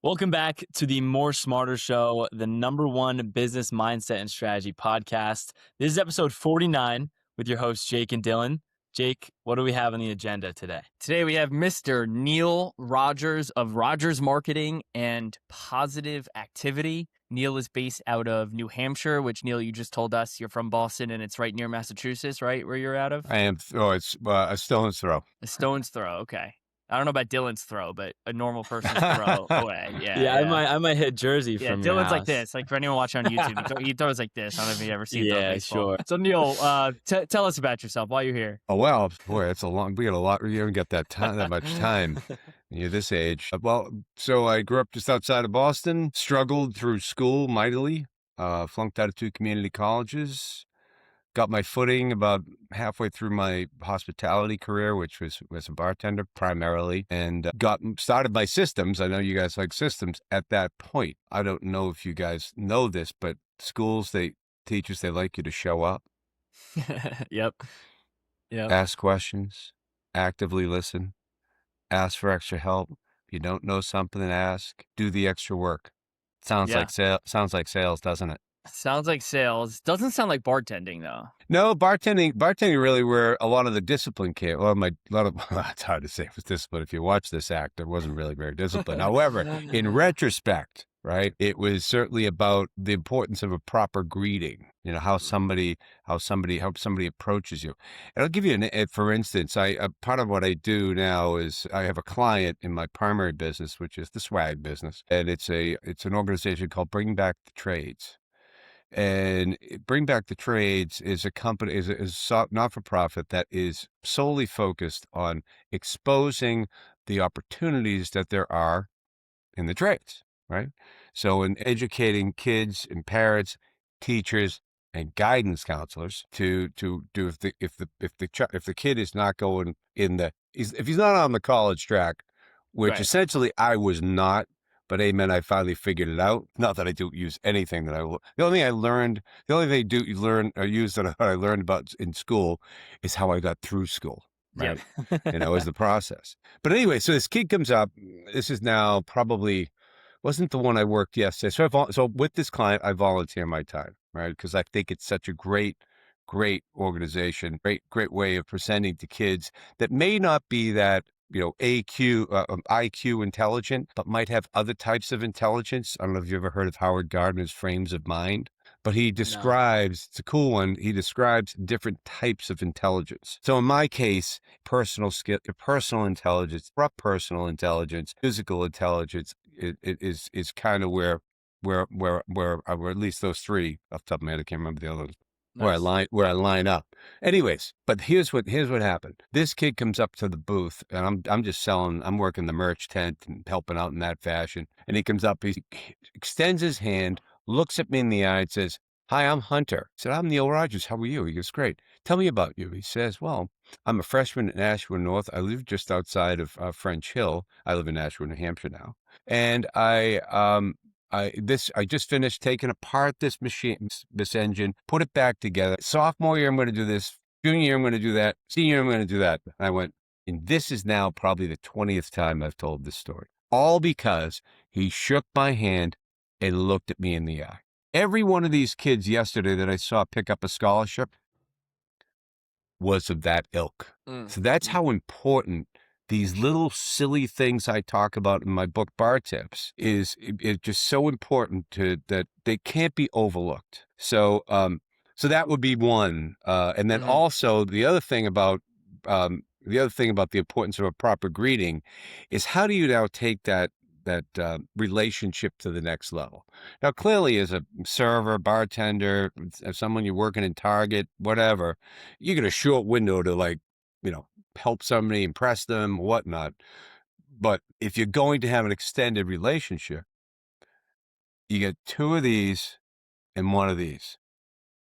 Welcome back to the More Smarter Show, the #1 business mindset and strategy podcast. This is episode 49 with your hosts, Jake and Dylan. Jake, what do we have on the agenda today? Today we have Mr. Neil Rogers of Rogers Marketing and Positive Activity. Neil is based out of New Hampshire, which, Neil, you just told us you're from Boston and it's right near Massachusetts, right? Where you're out of? I am. It's a stone's throw. A stone's throw. Okay. I don't know about Dylan's throw, but a normal person's throw away. Yeah. I might hit Jersey Yeah, from your Dylan's house. like this. Like for anyone watching on YouTube, he throws like this. I don't know if you ever seen throw Yeah, baseball. sure. So Neil, tell us about yourself while you're here. Oh well, boy, it's a long. We got a lot. We haven't got that much time. You're this age. Well, so I grew up just outside of Boston. Struggled through school mightily. Flunked out of 2 community colleges. Got my footing about halfway through my hospitality career, which was a bartender primarily, and started my systems. I know you guys like systems at that point. I don't know if you guys know this, but schools, teachers, they like you to show up, Yep. ask questions, actively listen, ask for extra help. If you don't know something, ask, do the extra work. Sounds Yeah. like sales, doesn't it? Sounds like sales. Doesn't sound like bartending though. No, bartending really where a lot of the discipline came. It's hard to say it was discipline. If you watch this act, it wasn't really very disciplined. However, in retrospect, right, it was certainly about the importance of a proper greeting. You know, how somebody approaches you. And I'll give you for instance, part of what I do now is I have a client in my primary business, which is the swag business, and it's an organization called Bring Back the Trades. And Bring Back the Trades is a company, is a not-for-profit that is solely focused on exposing the opportunities that there are in the trades, right? So in educating kids and parents, teachers, and guidance counselors to do if the kid is not going if he's not on the college track, which Right. essentially I was not. But amen, I finally figured it out. Not that I do use anything the only thing I do learn or use that I learned about in school is how I got through school, right? Is the process. But anyway, so this kid comes up. This is now probably wasn't the one I worked yesterday. So with this client, I volunteer my time, right? Because I think it's such a great organization, great way of presenting to kids that may not be that, IQ intelligent, but might have other types of intelligence. I don't know if you've ever heard of Howard Gardner's frames of mind, but he describes, it's a cool one. He describes different types of intelligence. So in my case, personal skill, personal intelligence, personal intelligence, physical intelligence is kind of where at least those three off the top of my head, I can't remember the other ones. Nice. Where I line up. Anyways, but here's what happened. This kid comes up to the booth, and I'm just selling. I'm working the merch tent and helping out in that fashion. And he comes up, he extends his hand, looks at me in the eye, and says, "Hi, I'm Hunter." I said, "I'm Neil Rogers. How are you?" He goes, "Great. Tell me about you." He says, "Well, I'm a freshman in Asheville North. I live just outside of French Hill. I live in Asheville, New Hampshire now, and I just finished taking apart this machine, this engine, put it back together. Sophomore year, I'm going to do this. Junior year, I'm going to do that. Senior year, I'm going to do that." And I went, and this is now probably the 20th time I've told this story. All because he shook my hand and looked at me in the eye. Every one of these kids yesterday that I saw pick up a scholarship was of that ilk. So that's how important these little silly things I talk about in my book, Bar Tips, it's just so important that they can't be overlooked. So that would be one. And then also the other thing about the importance of a proper greeting is how do you now take that relationship to the next level? Now, clearly, as a server, bartender, as someone you're working in Target, whatever, you get a short window to help somebody, impress them, whatnot. But if you're going to have an extended relationship, you get 2 of these and 1 of these,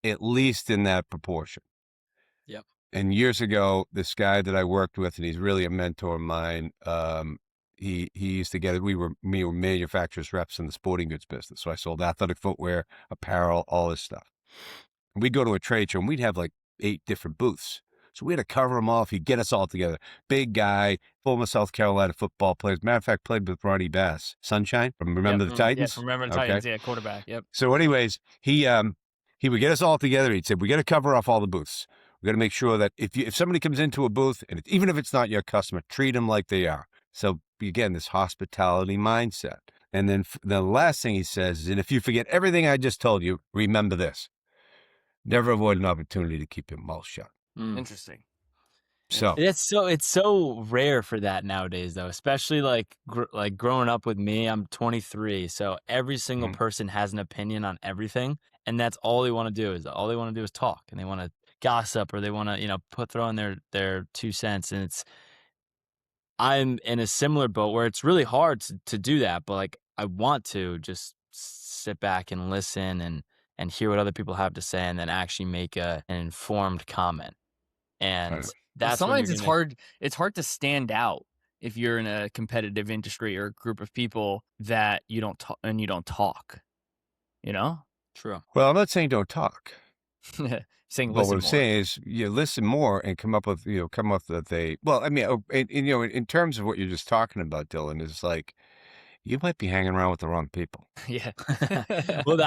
at least in that proportion. Yep. And years ago, this guy that I worked with, and he's really a mentor of mine, he used to get, we were manufacturers reps in the sporting goods business. So I sold athletic footwear, apparel, all this stuff. And we'd go to a trade show and we'd have like 8 different booths. So we had to cover him off. He'd get us all together. Big guy, former South Carolina football player. Matter of fact, played with Ronnie Bass. Sunshine from Remember the Yeah, Titans? from Remember the Okay. Titans. Yeah, quarterback. Yep. So anyways, he would get us all together. He'd say, we got to cover off all the booths. We got to make sure that if somebody comes into a booth, and even if it's not your customer, treat them like they are. So again, this hospitality mindset. And then the last thing he says is, and if you forget everything I just told you, remember this. Never avoid an opportunity to keep your mouth shut. Interesting. So it's so rare for that nowadays, though, especially like growing up with me. I'm 23, so every single person has an opinion on everything, and that's all they want to do is talk, and they want to gossip, or they want to throw in their 2 cents. And I'm in a similar boat where it's really hard to do that, but like I want to just sit back and listen and hear what other people have to say, and then actually make an informed comment. And Right. that's sometimes it's hard. It's hard to stand out if you're in a competitive industry or a group of people that you don't talk and you don't talk. You know, True. Well, I'm not saying don't talk. saying But listen what I'm more. saying is, you listen more and come up with well, I mean, in terms of what you're just talking about, Dylan, is like, you might be hanging around with the wrong people. Yeah. Well,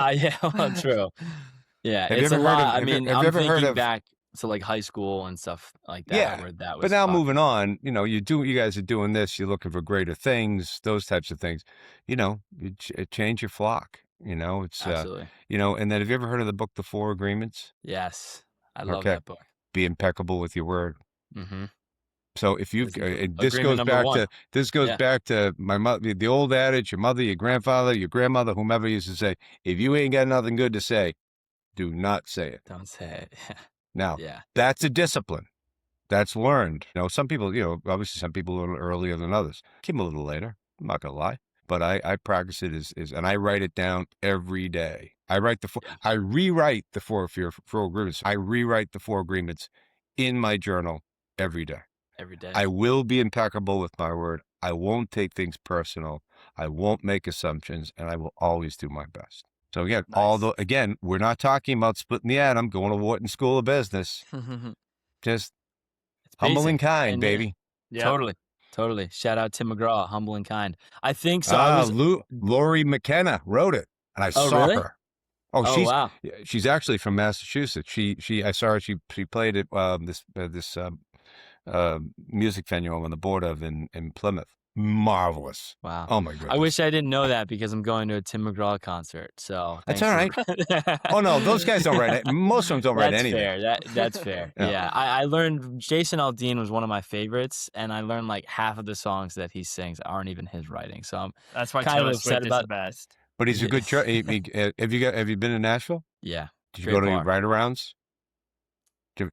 true. Yeah, Have you it's a ever heard lot. of- I mean, have you I'm ever heard thinking of- back to like high school and stuff like that, Yeah, where that but was now popular. moving on, you guys are doing this, you're looking for greater things, those types of things. You change your flock. It's Absolutely. and then have you ever heard of the book, The Four Agreements? Yes, I love Okay. that book. Be impeccable with your word. Mm-hmm. So if you've, this Agreement goes number back one. to, my mother, the old adage, your mother, your grandfather, your grandmother, whomever used to say, if you ain't got nothing good to say, do not say it. Don't say it. Now, Yeah. that's a discipline. That's learned. Some people, obviously some people learn earlier than others. Came a little later. I'm not gonna lie, but I practice it and I write it down every day. I rewrite the four agreements. I rewrite the four agreements in my journal every day. Every day. I will be impeccable with my word. I won't take things personal. I won't make assumptions, and I will always do my best. So again, Nice. we're not talking about splitting the atom, going to Wharton School of Business. Just It's humble and basic. kind, And baby. Yeah. Totally. Shout out Tim McGraw, humble and kind. I think so. Lori McKenna wrote it, and I saw really? her. Oh, Oh, wow. she's actually from Massachusetts. I saw her. She played at this music venue I'm on the board of in Plymouth. Marvelous. Wow. Oh my goodness. I wish I didn't know that, because I'm going to a Tim McGraw concert. So That's thanks all for- right. Oh no, those guys don't write it. Most of them don't write anything. Fair. That's fair. Yeah. Yeah. I learned Jason Aldean was one of my favorites, and I learned like half of the songs that he sings aren't even his writing. So I'm That's why kind of Taylor upset Swift is about- the best. But he's a good. Have you been to Nashville? yeah. Did you Great go to any bar. write-arounds?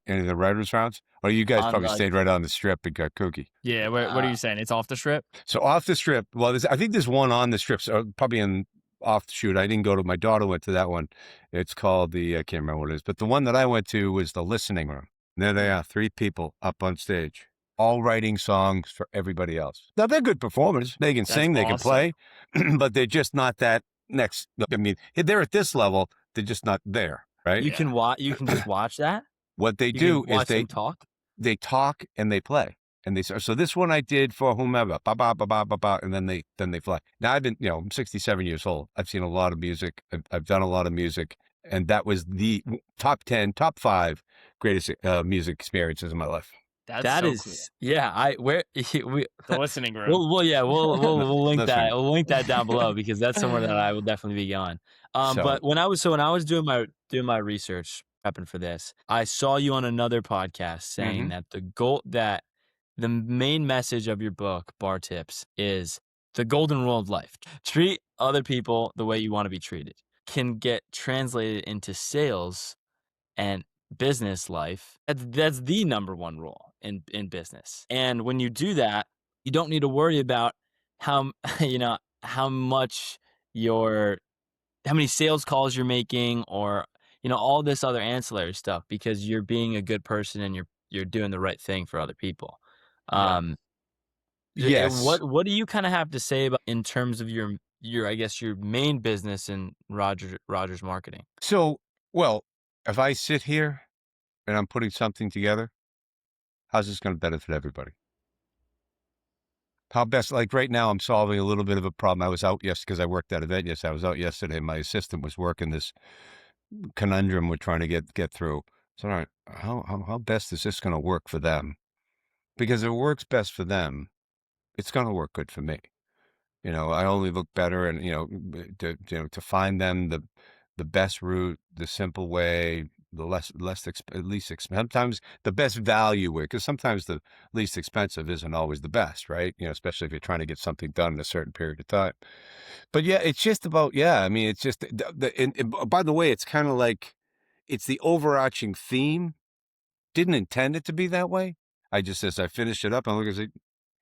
Any of the writers' rounds? Or you guys On, probably like- stayed right on the strip and got kooky. Yeah. What are you saying? It's off the strip? So off the strip, well, I think there's one on the strip, so probably off the shoot. I didn't go to, my daughter went to that one. It's called I can't remember what it is, but the one that I went to was the listening room. And there they are, 3 people up on stage, all writing songs for everybody else. Now, they're good performers. They can sing, they can play, but they're just not that next. I mean, they're at this level, they're just not there, right? You can just watch that. What they You do can is watch them talk. they talk and they play. And they so this one I did for whomever, ba ba ba ba ba ba, and then they fly. Now I've been, I'm 67 years old. I've seen a lot of music. I've done a lot of music, and that was the top 10, top 5 greatest music experiences in my life. That is cool. yeah. We The listening room. we'll link Listening. that. We'll link that down below, because that's somewhere that I will definitely be going. But when I was doing my research, prepping for this, I saw you on another podcast saying that the main message of your book, Bar Tips, is the golden rule of life. Treat other people the way you want to be treated. Can get translated into sales and business life. That's the number one rule in business. And when you do that, you don't need to worry about how many sales calls you're making, or all this other ancillary stuff, because you're being a good person and you're doing the right thing for other people. Yes. What do you kind of have to say about, in terms of your I guess your main business in Rogers Marketing? So, well, if I sit here and I'm putting something together, how's this going to benefit everybody? How best, like right now, I'm solving a little bit of a problem. I was out yesterday because I worked that event yesterday. I was out yesterday. My assistant was working this conundrum we're trying to get through. So, all right, how best is this going to work for them? Because if it works best for them, it's going to work good for me. I only look better, and to find them the best route, the simple way, the least sometimes the best value way, because sometimes the least expensive isn't always the best, right? Especially if you're trying to get something done in a certain period of time. But yeah, it's just about, yeah. I mean, it's just and by the way, it's kind of like it's the overarching theme. Didn't intend it to be that way. I just, as I finish it up, I'm looking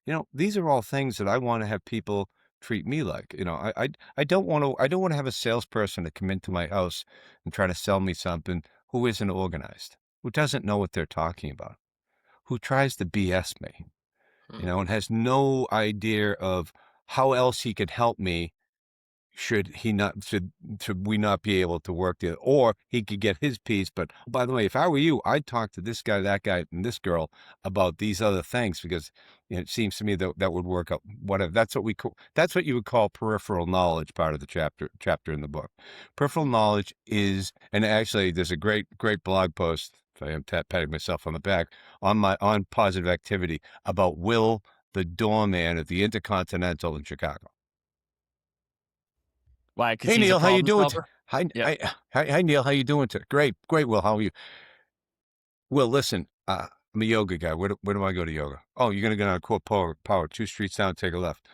at, these are all things that I want to have people treat me like. I don't want to have a salesperson to come into my house and try to sell me something who isn't organized, who doesn't know what they're talking about, who tries to BS me, and has no idea of how else he could help me should we not be able to work together, or he could get his piece. But by the way, if I were you, I'd talk to this guy, that guy, and this girl about these other things, because it seems to me that would work out. Whatever. That's what you would call peripheral knowledge. Part of the chapter in the book. Peripheral knowledge is, and actually, there's a great blog post. If I am patting myself on the back on positive activity about Will, the doorman at the Intercontinental in Chicago. Why? Because Hey, he's a Neil, how you problem doing? solver? Hi, Yep. hi, Neil, how you doing today? Great, Will, how are you? Will, listen, I'm a yoga guy. Where do I go to yoga? Oh, you're gonna go on Court Power, 2 streets down, take a left.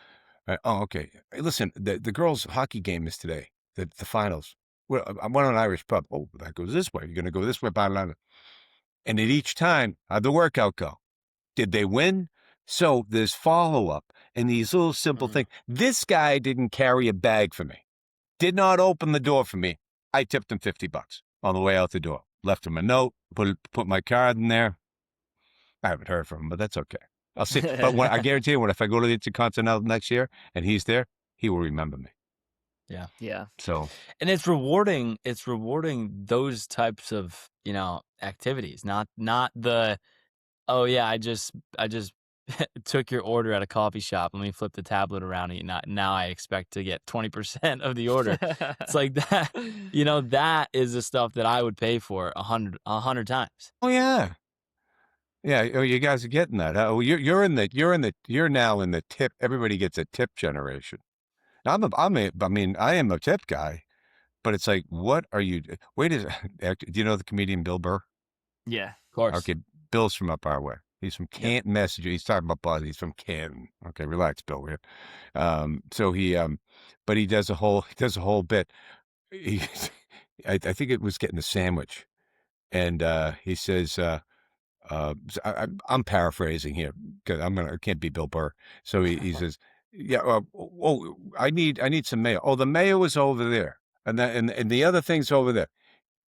Oh, okay. Hey, listen, the girls' hockey game is today, the finals. Well, I went on an Irish pub. Oh, that goes this way. You're gonna go this way, blah, blah, blah. And at each time, how'd the workout go? Did they win? So there's follow-up and these little simple things. This guy didn't carry a bag for me. Did not open the door for me. I tipped him $50 on the way out the door. Left him a note, put my card in there. I haven't heard from him, but that's okay. I'll see. But I guarantee you, if I go to the Intercontinental next year and he's there, he will remember me. Yeah. Yeah. So, And it's rewarding those types of, activities, not the, "Oh, yeah, I just took your order at a coffee shop. Let me flip the tablet around and now I expect to get 20% of the order." It's like that, that is the stuff that I would pay for a hundred times. oh yeah, yeah. Oh, you guys are getting that. Oh, you're now in the tip. Everybody gets a tip generation. Now, I mean, I am a tip guy, but it's like, what are you? Wait, do you know the comedian Bill Burr? Yeah. Of course. Okay, Bill's from up our way. He's from Yep. Canton, Massachusetts. He's talking about Boston. He's from Canton. Okay, relax, Bill. So but he does a whole bit. He, I think it was getting a sandwich, and he says, I'm paraphrasing here because I can't be Bill Burr. So he says, yeah, I need some mayo. Oh, the mayo is over there, and the other thing's over there.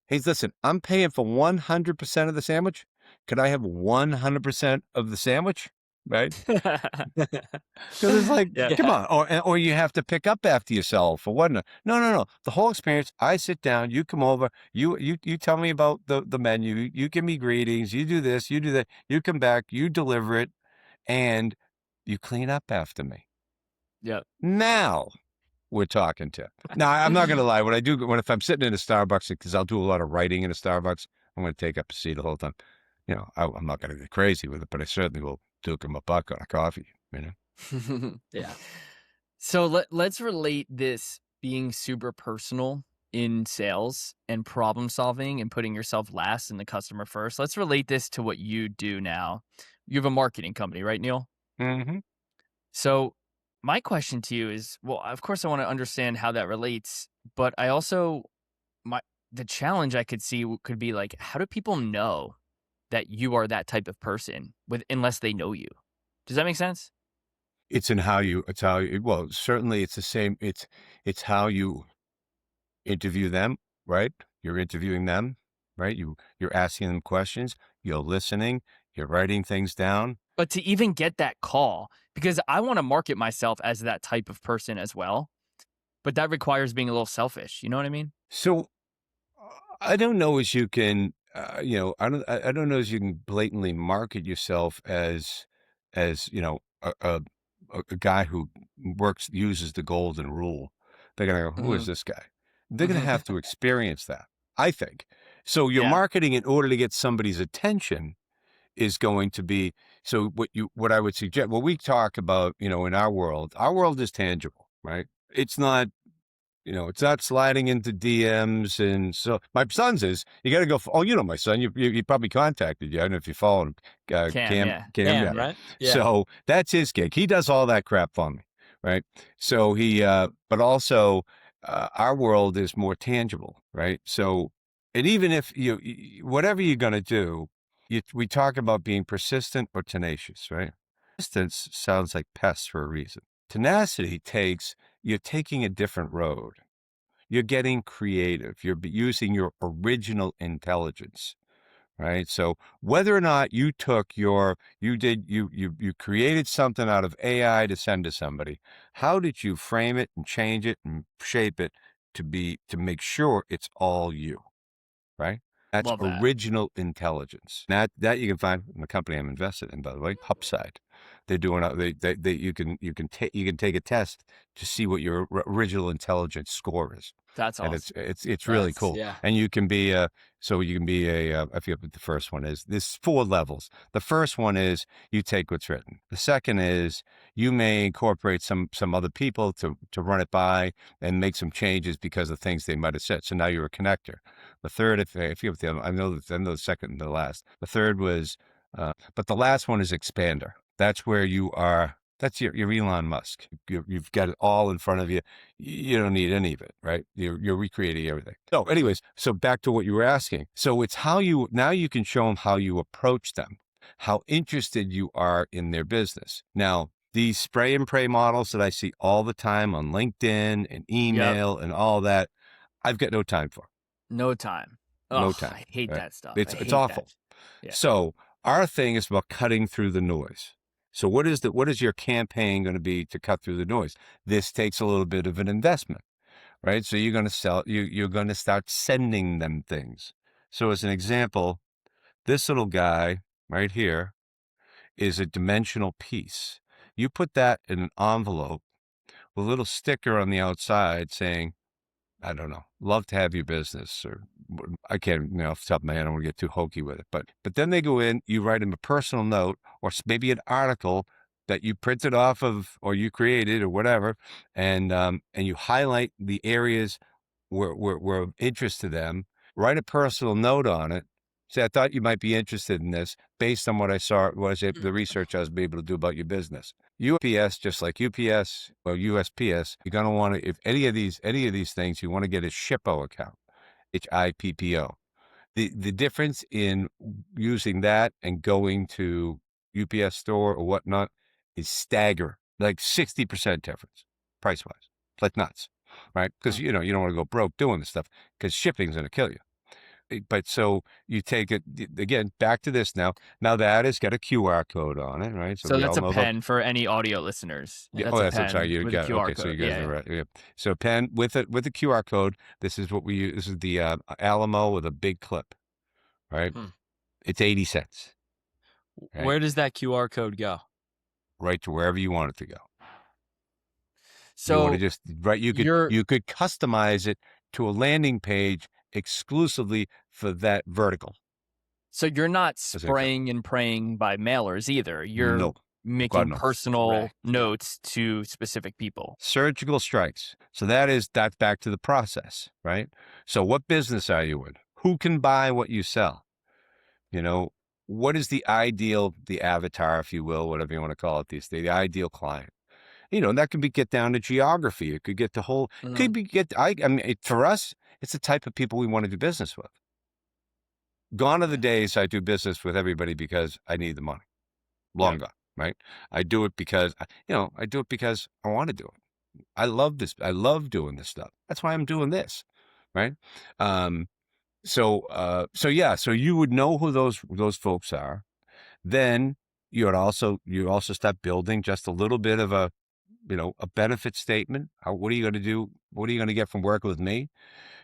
Hey, listen, I'm paying for 100% of the sandwich. Could I have 100% of the sandwich? Right? Because it's like, Yeah. come on, or you have to pick up after yourself or whatnot. No. The whole experience. I sit down, you come over, you tell me about the menu, you give me greetings, you do this, you do that, you come back, you deliver it, and you clean up after me. Yep. Now we're talking tip. Now, I'm not going to lie. If I'm sitting in a Starbucks, because I'll do a lot of writing in a Starbucks, I'm going to take up a seat the whole time. I'm not going to get crazy with it, but I certainly will duke him a buck on a coffee, Yeah. So let's relate this being super personal in sales and problem solving and putting yourself last and the customer first. Let's relate this to what you do now. You have a marketing company, right, Neil? Mm-hmm. So my question to you is, well, of course I want to understand how that relates, but I also my the challenge I could see could be like, how do people know that you are that type of person unless they know you? Does that make sense? Well, certainly it's the same. It's how you interview them, right? You're interviewing them, right? You're asking them questions, you're listening, you're writing things down. But to even get that call, because I want to market myself as that type of person as well, but that requires being a little selfish. You know what I mean? So I don't know as you can, I don't know if you can blatantly market yourself as a guy who uses the golden rule. They're gonna go, who is Mhm. this guy? They're gonna have to experience that, I think. So your Yeah, marketing in order to get somebody's attention is going to be so what I would suggest, what we talk about, in our world is tangible, right? It's not it's not sliding into DMs. And so my son's is, you got to go, oh, my son, you probably contacted you. I don't know if you follow him, Cam, yeah. Cam, yeah. Damn, right? Yeah. So that's his gig. He does all that crap for me. Right. So but also, our world is more tangible. Right. So, and even if whatever you're going to do, we talk about being persistent or tenacious, right? Persistence sounds like pests for a reason. Tenacity you're taking a different road. You're getting creative. You're using your original intelligence, right? So whether or not you created something out of AI to send to somebody, how did you frame it and change it and shape it to make sure it's all you? Right? That's Love that. original intelligence. That you can find in the company I'm invested in, by the way, Upside. They're doing you can take a test to see what your original intelligence score is. That's And awesome. it's really That's cool. yeah. And you can be I forget what the first one is. There's 4 levels. The first one is you take what's written. The second is you may incorporate some other people to run it by and make some changes because of things they might have said. So now you're a connector. The third, if I forget what the other, I know the second and the last. The third was, but the last one is expander. That's where you are. That's your Elon Musk. You've got it all in front of you. You don't need any of it, right? You're recreating everything. So, anyways, so back to what you were asking. So it's now you can show them how you approach them, how interested you are in their business. Now, these spray and pray models that I see all the time on LinkedIn and Yep. email and all that, I've got no time for. No time. No Oh, time. I hate Right? that stuff. I It's hate that. awful. Yeah. So our thing is about cutting through the noise. So what is your campaign going to be to cut through the noise? This takes a little bit of an investment, right? So you're going to you're going to start sending them things. So as an example, this little guy right here is a dimensional piece. You put that in an envelope with a little sticker on the outside saying, I don't know, love to have your business, or I can't, off the top of my head, I don't want to get too hokey with it. But then they go in, you write them a personal note or maybe an article that you printed off of or you created or whatever, and you highlight the areas were of interest to them. Write a personal note on it. Say, I thought you might be interested in this based on what I saw, the research I was able to do about your business. UPS, just like UPS or USPS, you're going to want to, if any of these things, you want to get a SHIPPO account, HIPPO. The difference in using that and going to UPS store or whatnot is staggering, like 60% difference price wise. It's like nuts, right? Because you don't want to go broke doing this stuff because shipping's going to kill you. But so you take it again back to this now. Now that has got a QR code on it, right? So So we that's all a know about. pen for any audio listeners. Yeah. Oh, That's a I'm sorry. pen You with a got QR okay. So you code. guys Yeah, are yeah. right. Yeah. So pen with a QR code. This is This is the Alamo with a big clip, right? Hmm. It's 80 cents, right? Where does that QR code go? Right to wherever you want it to go. You want to So just right. you're You could customize it to a landing page exclusively for that vertical. so you're not As an example. spraying and praying by mailers either. You're No, God making no. personal Correct. Yeah. notes to specific people. Surgical strikes. So that's back to the process, right? So what business are you in? Who can buy what you sell? You know, what is the avatar, if you will, whatever you want to call it, the ideal client? And that could get down to geography. It could get the whole, Mhm. could be I mean, for us, it's the type of people we want to do business with. Gone are the Yeah. days I do business with everybody because I need the money. Yep. Long gone, right? I do it because, I do it because I want to do it. I love this. I love doing this stuff. That's why I'm doing this, right? Um, so yeah, so you would know who those folks are. Then you also start building just a little bit of a a benefit statement. What are you going to do? What are you going to get from working with me?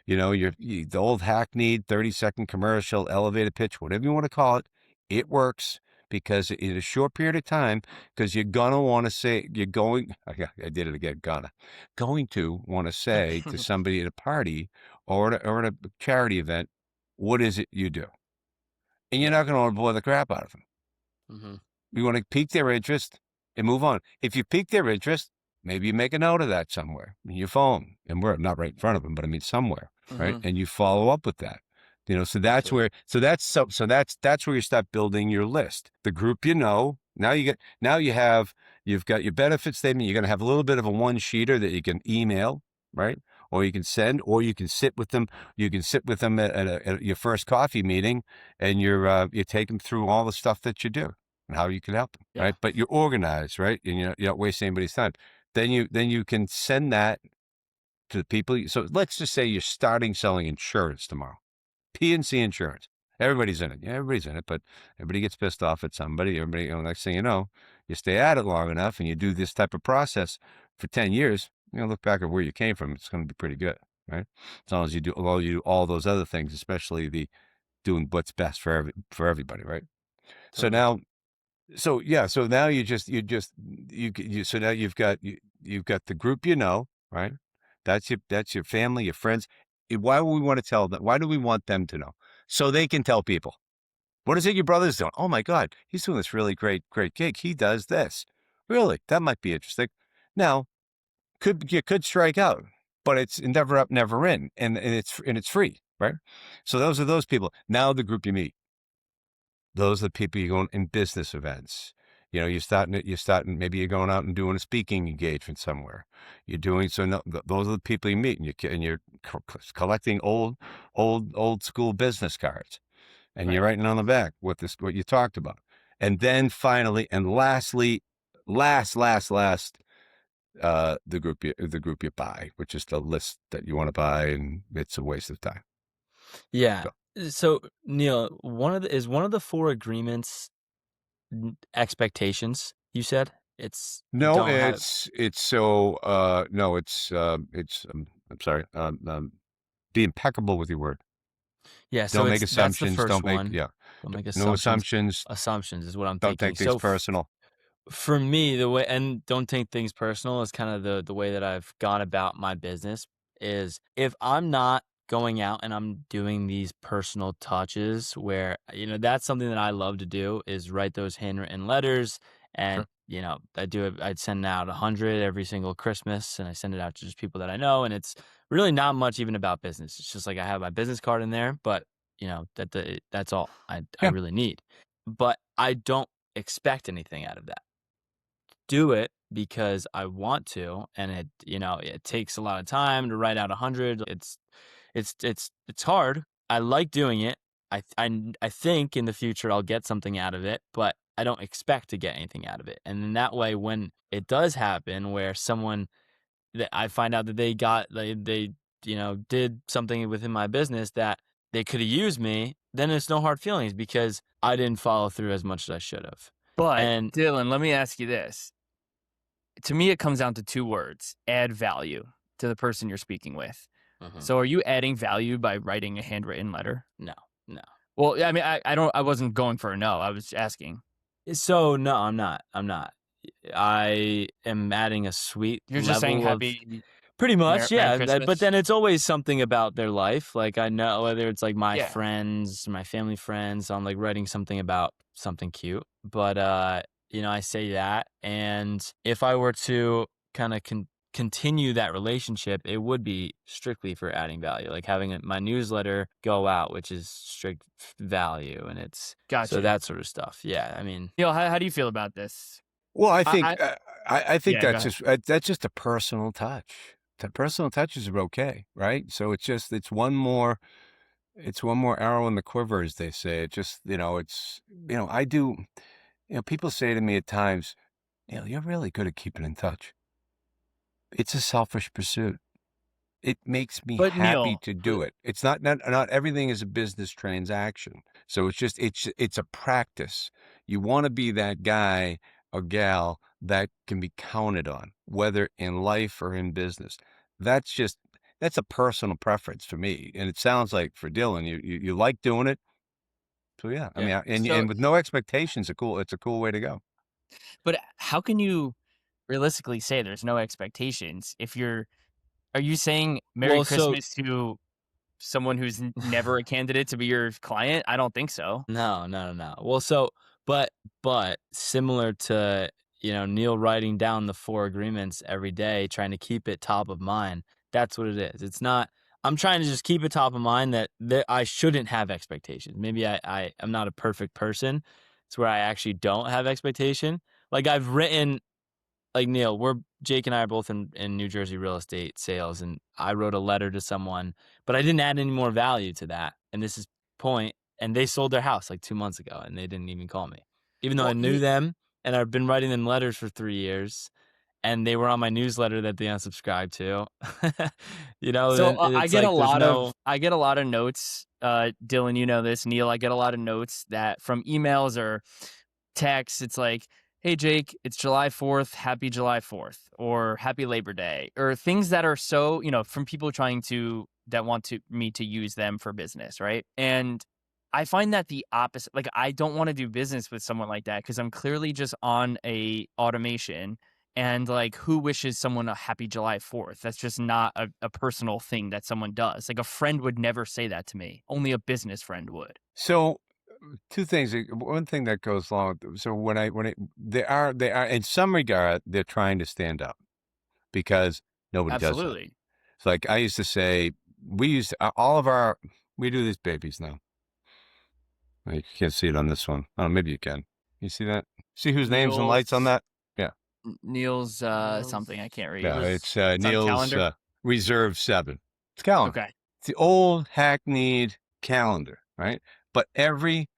The old hackneyed 30-second commercial, elevator pitch, whatever you want to call it, it works because in a short period of time, because you're going to want to say, I did it again, going to want to say to somebody at a party or at a charity event, what is it you do? And you're not going to want to bore the crap out of them. Mhm. You want to pique their interest and move on. If you pique their interest, maybe you make a note of that somewhere in your phone, and we're not right in front of them, but I mean somewhere, right? Mhm. And you follow up with that. So that's Absolutely. where, that's where you start building your list. The group, you've got your benefit statement. You're going to have a little bit of a one-sheeter that you can email, right? Or you can send, or you can sit with them. You can sit with them at your first coffee meeting, and you take them through all the stuff that you do and how you can help them, Yeah. right? But you're organized, right? And you're not wasting anybody's time. Then you can send that to the people. So let's just say you're starting selling insurance tomorrow. P&C insurance. Everybody's in it. Yeah, everybody's in it, but everybody gets pissed off at somebody. Everybody, next thing you know, you stay at it long enough and you do this type of process for 10 years, look back at where you came from. It's going to be pretty good, right? As long as you do all those other things, especially the doing what's best for everybody, right? So Totally. now so now so now you've got the group, right? That's your family, your friends. Why do we want to tell them? Why do we want them to know? So they can tell people. What is it your brother's doing? Oh my God, he's doing this really great gig. He does this. Really? That might be interesting. Now, you could strike out, but it's never up, never in, and it's free, right? So those are those people. Now the group you meet. Those are the people you're going in business events. You're starting, maybe you're going out and doing a speaking engagement somewhere. You're doing, so no, those are the people you meet, and you're collecting old school business cards, and Right. you're writing on the back what you talked about. And then finally, and lastly, last, the group you buy, which is the list that you want to buy, and it's a waste of time. Yeah. So, So, Neil, one of the 4 agreements expectations, you said? It's no, don't have it's so no, I'm sorry. Be impeccable with your word. Yeah, so Don't make that's the assumptions. first Don't make one. yeah. Don't make No assumptions. assumptions. Assumptions is what I'm Don't thinking. take things So personal. for me, the way and don't take things personal is kind of the way that I've gone about my business is if I'm not going out and I'm doing these personal touches where that's something that I love to do is write those handwritten letters and Sure. I'd send out 100 every single Christmas and I send it out to just people that I know and it's really not much even about business. It's just like I have my business card in there, but that's all I Yeah. really need. But I don't expect anything out of that. Do it because I want to, and it takes a lot of time to write out 100. It's hard. I like doing it. I think in the future I'll get something out of it, but I don't expect to get anything out of it. And in that way, when it does happen, where someone that I find out that they did something within my business that they could have used me, then it's no hard feelings because I didn't follow through as much as I should have. But And Dylan, let me ask you this. To me, it comes down to 2 words: add value to the person you're speaking with. Mhm. So are you adding value by writing a handwritten letter? No, no. Well, yeah, I mean, I wasn't going for a no. I was asking. So, no, I'm not, I'm not. I am adding a sweet You're just saying level of happy pretty much, Merry yeah, but Christmas? then it's always something about their life, like, I know whether it's, like, my Yeah. friends, my family friends, I'm, like, writing something about something cute, but, I say that, and if I were to kinda continue that relationship, it would be strictly for adding value, like, having my newsletter go out, which is strict value, and it's so Gotcha. that sort of stuff, yeah, I mean. Neil, how do you feel about this? Well, I think I I think Yeah, go ahead. that's just a personal touch. The personal touches are okay, right? So it's one more arrow in the quiver, as they say. It just I do. People say to me at times, you're really good at keeping in touch. It's a selfish pursuit. It makes me But happy Neil, to do it. It's not everything is a business transaction. So it's a practice. You want to be that guy or gal that can be counted on, whether in life or in business. That's just that's a personal preference for me, and it sounds like for Dylan, you like doing it. So yeah, I Yeah. mean, So, and with no expectations, it's a cool way to go. but how can you realistically say there's no expectations if are you saying Merry Well, so Christmas to someone who's never a candidate to be your client? I don't think so. no, no, no, no. Well, so but similar to, Neil writing down the 4 agreements every day, trying to keep it top of mind, that's what it is. It's not I'm trying to just keep it top of mind that I shouldn't have expectations. Maybe I am not a perfect person. It's where I actually don't have expectation. Like, I've written like, Neil, Jake and I are both in New Jersey real estate sales, and I wrote a letter to someone, but I didn't add any more value to that. And this is point, and they sold their house like 2 months ago, and they didn't even call me, even though I Well, knew them and I've been writing them letters for 3 years, and they were on my newsletter that they unsubscribed to. so Then it's like I get a lot of notes. Dylan, you know this. Neil, I get a lot of notes that from emails or texts. It's like, "Hey Jake, it's July 4th. Happy July 4th," or "Happy Labor Day," or things that are so from people trying to that want to me to use them for business, right? And I find that the opposite. Like, I don't want to do business with someone like that because I'm clearly just on a automation. And like, who wishes someone a happy July 4th? That's just not a personal thing that someone does. Like, a friend would never say that to me. Only a business friend would. So, 2 things. One thing that goes along so they are in some regard, they're trying to stand up because nobody does that. Absolutely. It's like I used to say, we used to, all of our we do these babies now. You can't see it on this one. Oh, maybe you can. You see that? See whose name's and lights on Neil's that? Yeah. Neil's something I can't read. Yeah, it's, It's on Neil's, calendar. Reserve 7. It's calendar. Okay. It's the old hackneyed calendar, right? But everybody's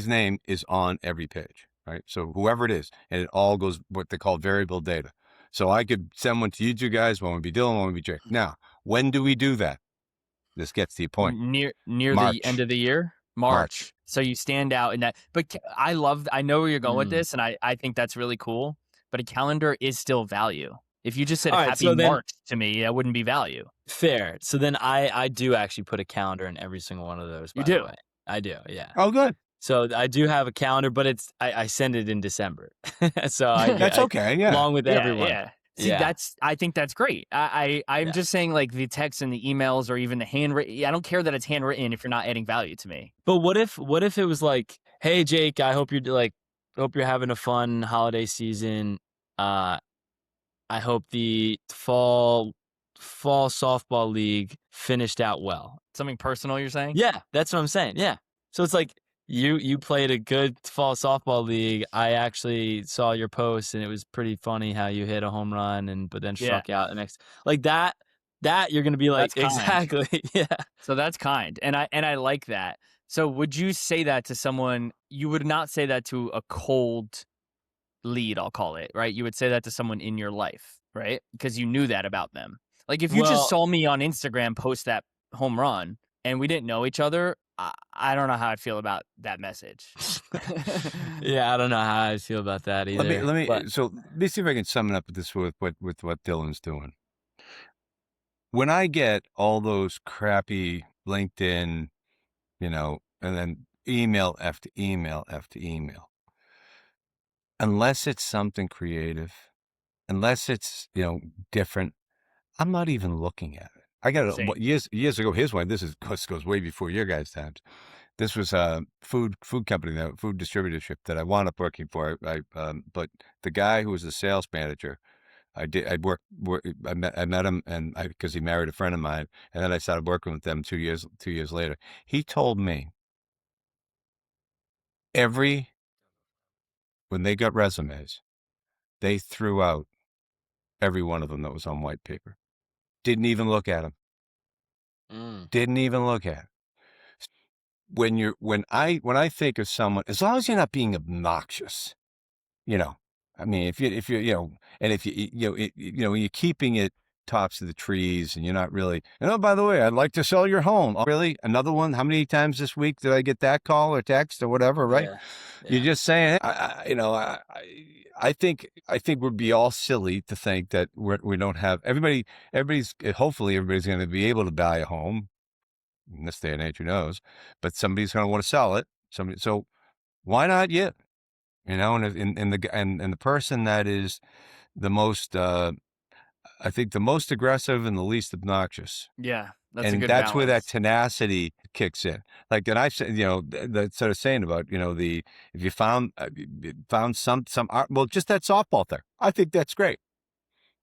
name is on every page, right? So whoever it is, and it all goes what they call variable data. So I could send one to you 2 guys, one would be Dylan, one would be Jake. Now, when do we do that? This gets to your point. Near the end March. of the year, March. March. So you stand out in that. But I know where you're going with Mm. this, and I think that's really cool. But a calendar is still value. If you just said All right, Happy so then March to me, that wouldn't be value. fair. So then I do actually put a calendar in every single one of those, You by the do. way. I do, yeah. Oh, good. So I do have a calendar, but I send it in December. So That's okay, yeah. along with Yeah, everyone. yeah. See, Yeah. I think that's great. I'm Yeah. just saying, like, the texts and the emails or even the handwritten. I don't care that it's handwritten if you're not adding value to me. But what if it was like, "Hey Jake, I hope hope you're having a fun holiday season. Uh I hope the fall softball league finished out well." Something personal, you're saying? Yeah, that's what I'm saying. Yeah. So it's like you played a good fall softball league. I actually saw your post and it was pretty funny how you hit a home run but then Yeah. struck out the next like that you're gonna be like, That's kind. exactly. Yeah. So that's kind, and I like that. So would you say that to someone? You would not say that to a cold lead, I'll call it, right? You would say that to someone in your life, right? Because you knew that about them. Like, if you just Well, saw me on Instagram post that home run and we didn't know each other, I don't know how I'd feel about that message. yeah, I don't know how I feel about that either. But So let me see if I can sum it up with this with what Dylan's doing. When I get all those crappy LinkedIn, and then email after email after email, unless it's something creative, unless it's, different, I'm not even looking at it. I got Same. it years ago. Here's why this goes way before your guys' times. This was a food company, food distributorship that I wound up working for. But the guy who was the sales manager, I met him, and because he married a friend of mine, and then I started working with them 2 years later. He told me when they got resumes, they threw out every one of them that was on white paper. Didn't even look at them. mm, Didn't even look at 'em. When I think of someone, as long as you're not being obnoxious, I mean, if you and if you're keeping it tops of the trees and you're not really, and oh, by the way, I'd like to sell your home. Oh, really? Another one? How many times this week did I get that call or text or whatever, right? Yeah. You're just saying, I think we'd be all silly to think that we don't have hopefully everybody's going to be able to buy a home in this day and age, who knows, but somebody's going to want to sell it. So why not you? And the person that is the most, I think the most aggressive and the least obnoxious. Yeah, that's a And good that's where that balance. tenacity kicks in. Like, and I said, that sort of saying about, if you found some art, well, just that softball thing. I think that's great.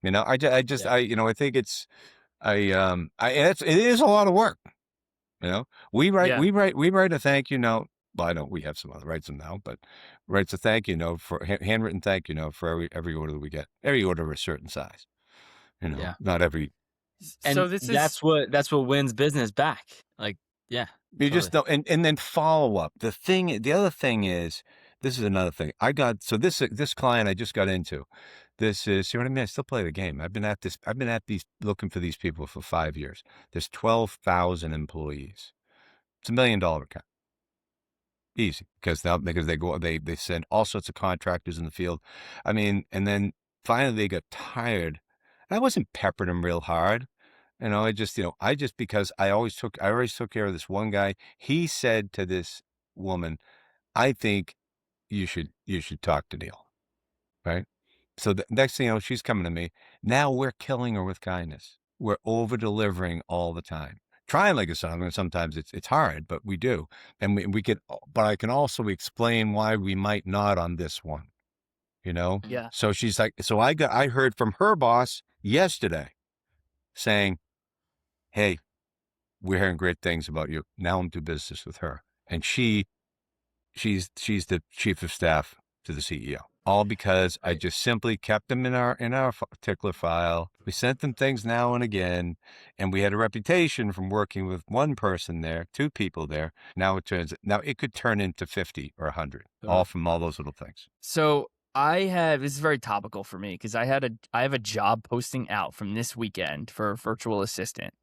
Yeah. I think it is a lot of work. We write a thank you note. Well, I know we have some other writes them now, but writes a thank you note for handwritten thank you note for every order that we get. Every order of a certain size. Yeah. Not every. And So this is that's what wins business back. Like, yeah. You Totally. just don't, and then follow up. The other thing is, this is another thing. This client I just got into. This is, see what I mean? I still play the game. I've been at these looking for these people for 5 years. There's 12,000 employees. It's $1 million account. Easy, because they send all sorts of contractors in the field. I mean, and then finally they got tired. I wasn't peppering them real hard. Because I always took care of this one guy. He said to this woman, I think you should talk to Neil. Right. So the next thing you know, she's coming to me. Now we're killing her with kindness. We're over delivering all the time. Trying like a son. I mean, sometimes it's hard, but we do. And but I can also explain why we might not on this one, yeah. So she's like, I heard from her boss yesterday saying, hey, we're hearing great things about you. Now I'm do business with her. And she's the chief of staff to the CEO. All because I just simply kept them in our particular file. We sent them things now and again, and we had a reputation from working with one person there, 2 people there. Now it could turn into 50 or 100, all from all those little things. So this is very topical for me because I have a job posting out from this weekend for a virtual assistant.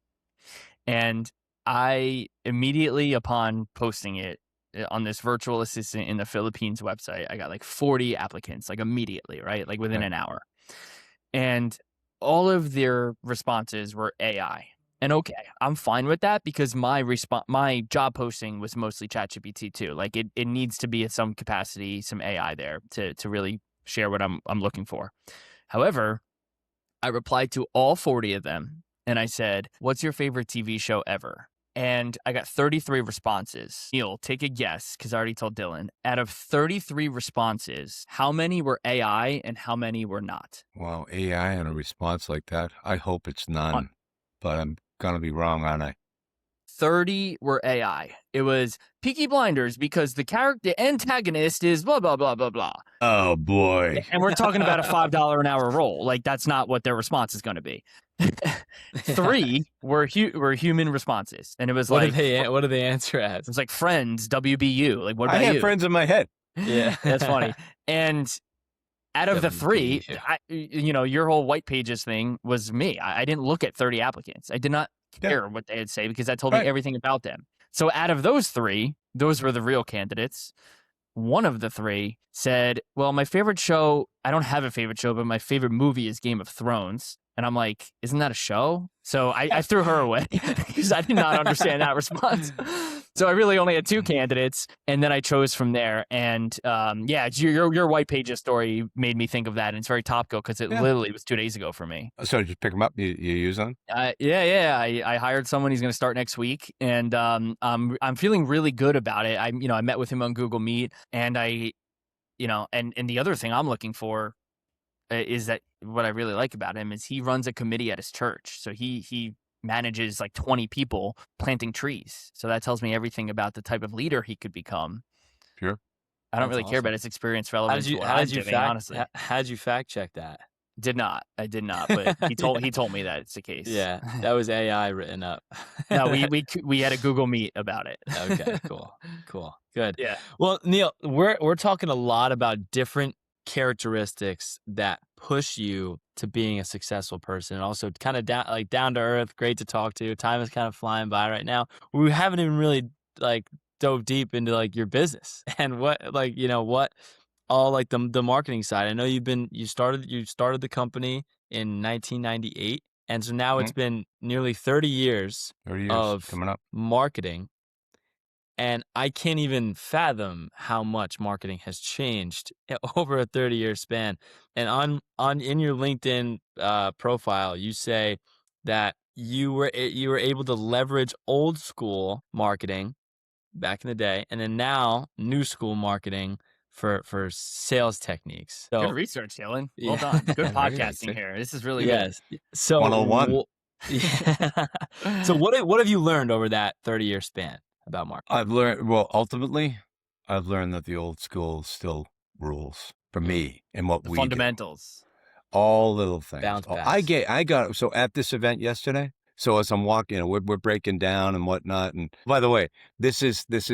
And I immediately upon posting it on this virtual assistant in the Philippines website, I got like 40 applicants, like immediately, right? Like within an hour. And all of their responses were AI. And okay, I'm fine with that because my job posting was mostly ChatGPT too. Like it needs to be at some capacity, some AI there to really share what I'm looking for. However, I replied to all 40 of them and I said, "What's your favorite TV show ever?" And I got 33 responses. Neil, take a guess, because I already told Dylan. Out of 33 responses, how many were AI and how many were not? Wow, AI and a response like that? I hope it's none, but I'm going to be wrong, aren't I? 30 were AI. It was Peaky Blinders because the antagonist is blah, blah, blah, blah, blah. Oh, boy. And we're talking about a $5 an hour role. Like, that's not what their response is going to be. 3 were human responses. And it was what like... what do they answer as? It was like Friends, WBU. Like, what about I you? have Friends in my head. Yeah. That's funny. And out of the 3, your whole white pages thing was me. I didn't look at 30 applicants. I did not care what they would say because that told me everything about them. So out of those 3, those were the real candidates. One of the 3 said, well, my favorite show, I don't have a favorite show, but my favorite movie is Game of Thrones. And I'm like, isn't that a show? So I threw her away because I did not understand that response. So I really only had 2 candidates, and then I chose from there. And your white pages story made me think of that, and it's very topical because it literally was 2 days ago for me. So did you pick them up? You use them? I hired someone. He's going to start next week, and I'm feeling really good about it. I met with him on Google Meet, and and the other thing I'm looking for is that what I really like about him is he runs a committee at his church. So he manages like 20 people planting trees. So that tells me everything about the type of leader he could become. Sure. I don't really care about his experience relevant to what I'm doing, honestly. How'd you fact check that? I did not, but he told me that it's the case. Yeah, that was AI written up. No, we had a Google Meet about it. Okay, cool, good. Yeah. Well, Neil, we're talking a lot about different characteristics that push you to being a successful person, and also kind of down to earth, great to talk to. Time is kind of flying by right now. We haven't even really like dove deep into like your business and what like what all like the marketing side. I know you started the company in 1998, and so now it's Mhm. been nearly 30 years 30 years of coming up. marketing, and I can't even fathom how much marketing has changed over a 30-year span. And on in your LinkedIn profile, you say that you were able to leverage old school marketing back in the day, and then now new school marketing for sales techniques. Good So research, Dylan. Well yeah, done. Good Very nice. podcasting here. This is really good. yes. So 101. yeah. So what have you learned over that 30-year span about marketing? I've learned, well, ultimately, I've learned that the old school still rules for Mm. me and what The we do. fundamentals. All little things. Bounce Oh, backs. I got, so at this event yesterday, so as I'm walking, we're breaking down and whatnot. And by the way, this is this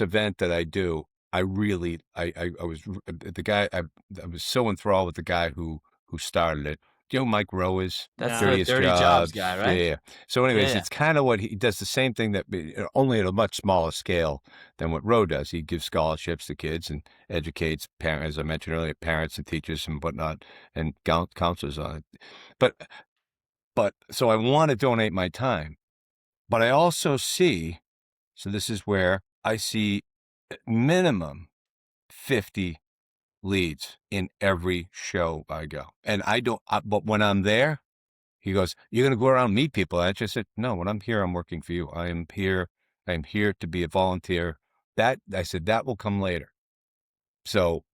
event that I do. I really, I was the guy, I was so enthralled with the guy who started it. Do you know who Mike Rowe is? That's the Nah. Dirtiest Dirty Jobs guy, Jobs. Yeah, right? yeah. So anyways, Yeah. it's kind of what he does, the same thing that, only at a much smaller scale than what Rowe does. He gives scholarships to kids and educates parents, as I mentioned earlier, parents and teachers and whatnot, and counselors on it. But, so I want to donate my time, but I also see, so this is where I see minimum 50 leads in every show I go. And I don't, but when I'm there, he goes, "You're going to go around and meet people." I just said, "No, when I'm here, I'm working for you. I am here to be a volunteer." That, I said, that will come later. So,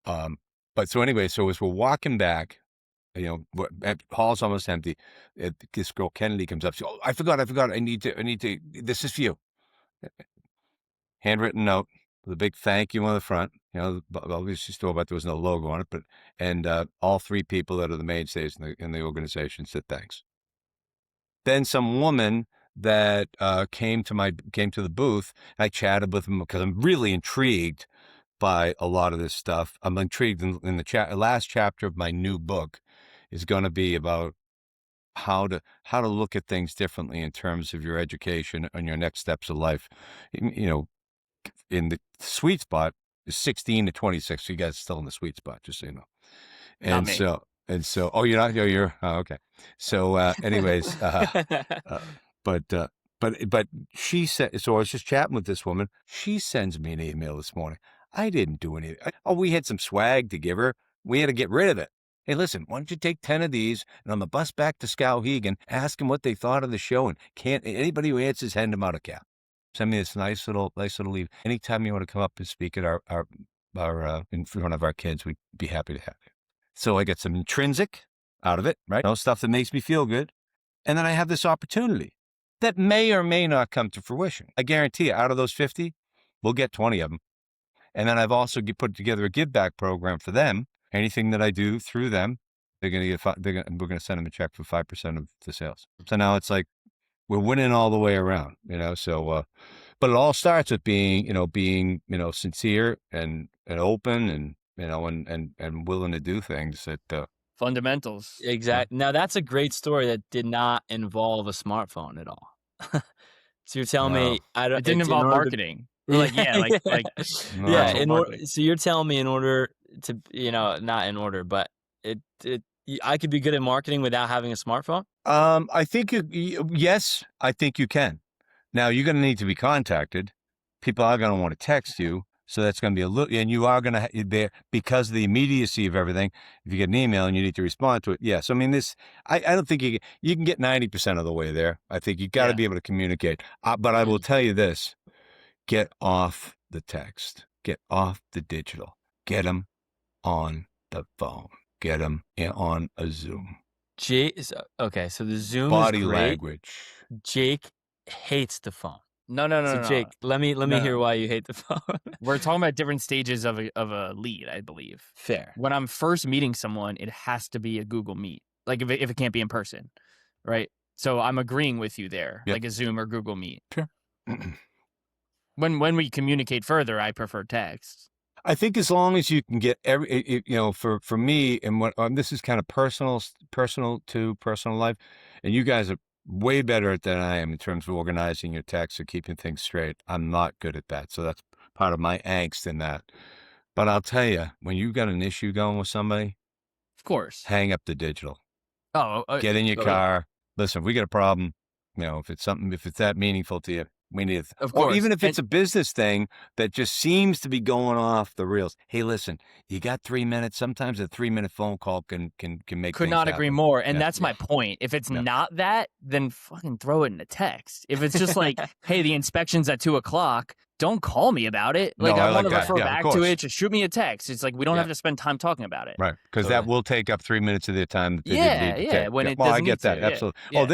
um, but so anyway, so as we're walking back, hall's almost empty. This girl, Kennedy, comes up. She goes, "Oh, I forgot. I need to, this is for you." Handwritten note with a big thank you on the front. Obviously still, but there was no logo on it, but, and all three people that are the mainstays in the organization said thanks. Then some woman that came to the booth, and I chatted with them because I'm really intrigued by a lot of this stuff. I'm intrigued in the last chapter of my new book is going to be about how to look at things differently in terms of your education and your next steps of life. In the sweet spot is 16 to 26. So you guys are still in the sweet spot, just so you know. Not And me. so, oh, you're not, oh, okay. So, anyways, uh, but, but she said, so I was just chatting with this woman. She sends me an email this morning. I didn't do anything. Oh, we had some swag to give her. We had to get rid of it. Hey, listen, why don't you take 10 of these, and on the bus back to Skowhegan, ask them what they thought of the show, and anybody who answers, hand them out a cap. Send me this nice little leave. Anytime you want to come up and speak at our in front of our kids, we'd be happy to have you. So I get some intrinsic out of it, right? Stuff that makes me feel good. And then I have this opportunity that may or may not come to fruition. I guarantee you, out of those 50, we'll get 20 of them. And then I've also put together a give back program for them. Anything that I do through them, they're going to get, we're going to send them a check for 5% of the sales. So now it's like, we're winning all the way around, so, but it all starts with being sincere and open and, and willing to do things that, Fundamentals. Exactly. Now that's a great story that did not involve a smartphone at all. So you're telling no, me I don't It didn't it's in involve order to marketing. Or yeah, like, yeah, like yeah, no. actual in order marketing. so you're telling me in order to, not in order, but I could be good at marketing without having a smartphone? I think yes, I think you can. Now you're going to need to be contacted. People are going to want to text you. So that's going to be a little, and you are going to there because of the immediacy of everything. If you get an email and you need to respond to it, yes. I mean, I don't think you can get 90% of the way there. I think you got to Yeah. be able to communicate. But I will tell you this: get off the text, get off the digital, get them on the phone, get them on a Zoom. Okay, so the Zoom is Body great. language. Jake hates the phone. No. So Jake, let me No. hear why you hate the phone. We're talking about different stages of a lead, I believe. Fair. When I'm first meeting someone, it has to be a Google Meet. Like if it can't be in person, right? So I'm agreeing with you there, Yep. like a Zoom or Google Meet. Sure. When we communicate further, I prefer text. I think as long as you can get for me, and what this is kind of personal to personal life, and you guys are way better at than I am in terms of organizing your texts and keeping things straight. I'm not good at that, so that's part of my angst in that. But I'll tell you, when you got an issue going with somebody, Of course. hang up the digital. Oh, Get in your oh, yeah. car. Listen, we got a problem. If it's that meaningful to you, we need it. Of Or course. even if it's a business thing that just seems to be going off the rails. Hey, listen, you got 3 minutes. Sometimes a 3-minute phone call can make Could things not agree happen. more. And Yeah. that's my point. If it's Yeah. not that, then fucking throw it in a text. If it's just like, hey, the inspection's at 2:00, don't call me about it. Like, No, I I want like to that. refer Yeah, of back to course. it. Just shoot me a text. It's like we don't Yeah. have to spend time talking about it. Right, because Totally. that will take up 3 minutes of their time that they Yeah, didn't need to yeah, take. when it Well, I doesn't get need that, to, yeah, absolutely. yeah. Oh,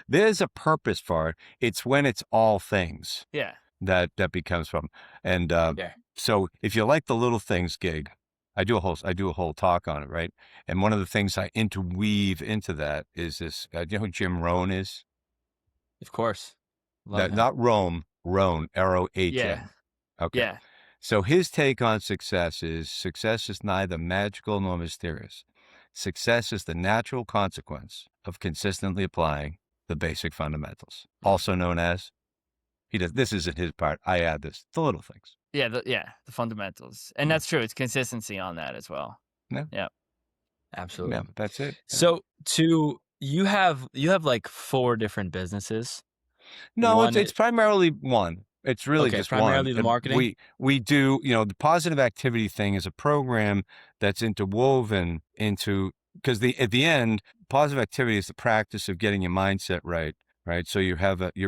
there's a purpose for it. It's when it's all things Yeah. that becomes from. And Yeah. so if you like the little things gig, I do a whole talk on it, right? And one of the things I interweave into that is this. Do you know who Jim Rohn is? Of course. Love him. Not Rome, Rohn, R-O-H-N. Yeah. Okay. Yeah. So his take on success is neither magical nor mysterious. Success is the natural consequence of consistently applying the basic fundamentals, also known as, this isn't his part, I add this, the little things. Yeah. The fundamentals. And that's true. It's consistency on that as well. Yeah. Yeah. Absolutely. Yeah, that's it. So you have like 4 different businesses. No, One it's primarily one. It's really just primarily one. the marketing? We do, the positive activity thing is a program that's interwoven into, because at the end, positive activity is the practice of getting your mindset right. Right. So you're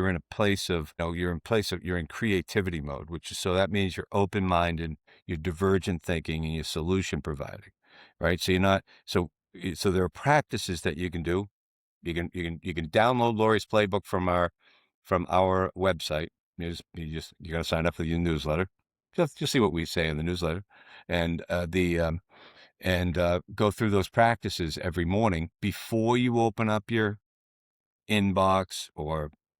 in a place of, you're in creativity mode, so that means you're open-minded, you're divergent thinking, and you're solution providing. Right. So there are practices that you can do. You can download Lori's playbook from our website. You're going to sign up for the newsletter. Just see what we say in the newsletter, and go through those practices every morning before you open up your inbox,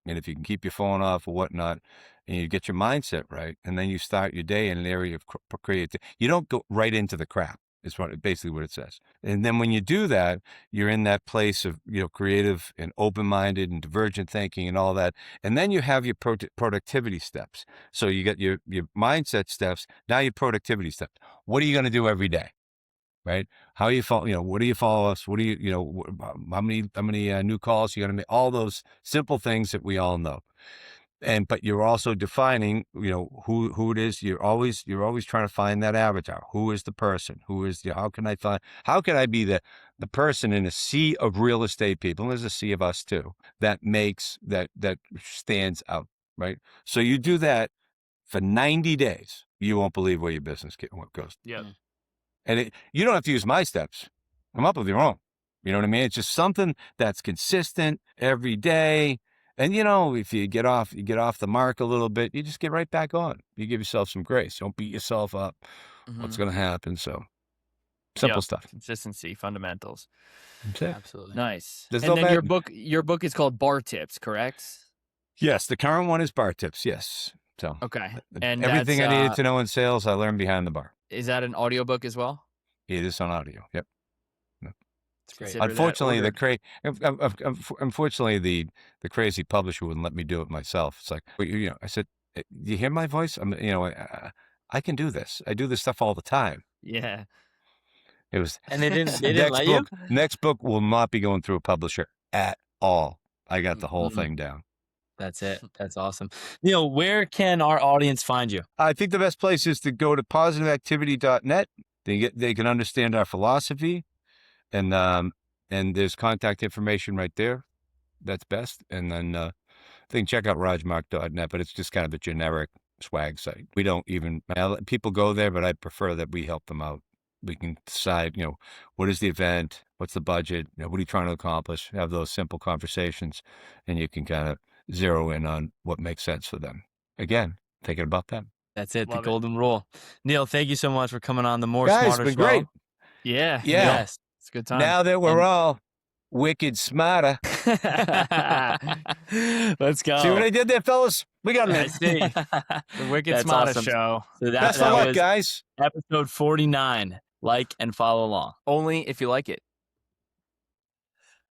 and if you can keep your phone off or whatnot, and you get your mindset right, and then you start your day in an area of creativity. You don't go right into the crap. It's basically what it says. And then when you do that, you're in that place of, creative and open-minded and divergent thinking and all that. And then you have your productivity steps. So you got your mindset steps, now your productivity steps. What are you going to do every day? Right? How you follow, what do you follow us? What do you, how many new calls you're going to make? All those simple things that we all know. But you're also defining, who it is. You're always trying to find that avatar. Who is the person? How can I be the person in a sea of real estate people? And there's a sea of us too, that stands out. Right. So you do that for 90 days. You won't believe where your business goes. Yeah. And you don't have to use my steps. Come up with your own. You know what I mean? It's just something that's consistent every day. And if you get off the mark a little bit, you just get right back on. You give yourself some grace. Don't beat yourself up. What's going to happen? So simple stuff. Consistency, fundamentals. That's it. Absolutely. Nice. There's and no then bad- your book is called Bar Tips, correct? Yes, the current one is Bar Tips. Yes. So Okay. And everything that's, I needed to know in sales, I learned behind the bar. Is that an audiobook as well? It is on audio. Yep. It's great. Consider that Unfortunately, ordered. unfortunately, the crazy publisher wouldn't let me do it myself. It's like, I said, you hear my voice? I can do this. I do this stuff all the time. Yeah. It was, And they didn't let you? Next book will not be going through a publisher at all. I got the whole thing down. That's it. That's awesome. Neil, where can our audience find you? I think the best place is to go to positiveactivity.net. They can understand our philosophy. And there's contact information right there. That's best. And then they can check out rajmark.net, but it's just kind of a generic swag site. We don't even, people go there, but I prefer that we help them out. We can decide, what is the event? What's the budget? What are you trying to accomplish? Have those simple conversations, and you can kind of zero in on what makes sense for them. Again, thinking about them. That's it. Love the it. golden rule. Neil, thank you so much for coming on the More Guys, Smarter it's been Show. great. Yeah. Yes. It's a good time. Now that we're all wicked smarter. Let's go. See what I did there, fellas? We got I it. see. The Wicked That's Smarter awesome. Show. So Best of that luck, was guys. episode 49. Like and follow along. Only if you like it.